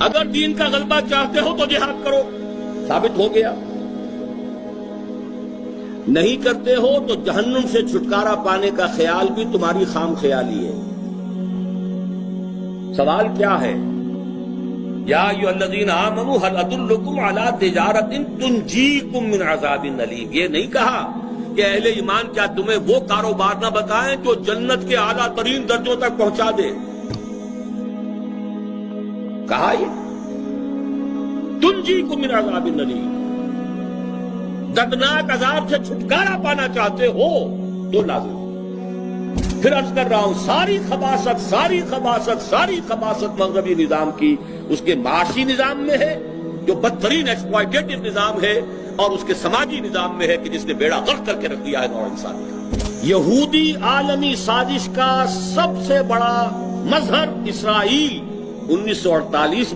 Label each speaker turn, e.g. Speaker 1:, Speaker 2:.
Speaker 1: اگر دین کا غلبہ چاہتے ہو تو جہاد کرو، ثابت ہو گیا۔ نہیں کرتے ہو تو جہنم سے چھٹکارا پانے کا خیال بھی تمہاری خام خیالی ہے۔ سوال کیا ہے؟ یا ایھا الذین آمنوا ھل ادلکم علی تجارۃ تنجیکم من عذاب الیم۔ یہ نہیں کہا کہ اہل ایمان کیا تمہیں وہ کاروبار نہ بتائیں جو جنت کے اعلیٰ ترین درجوں تک پہنچا دے۔ کہا یہ تنجیکم من عذاب الیم، دردناک عذاب سے چھٹکارا پانا چاہتے ہو تو لازم۔ پھر عرض کر رہا ہوں، ساری خباثت مغربی نظام کی اس کے معاشی نظام میں ہے جو بدترین ایکسپلائٹیٹو نظام ہے، اور اس کے سماجی نظام میں ہے کہ جس نے بیڑا غرق کر کے رکھ دیا ہے نوع انسانی کا۔ یہودی عالمی سازش کا سب سے بڑا مظہر اسرائیل 1948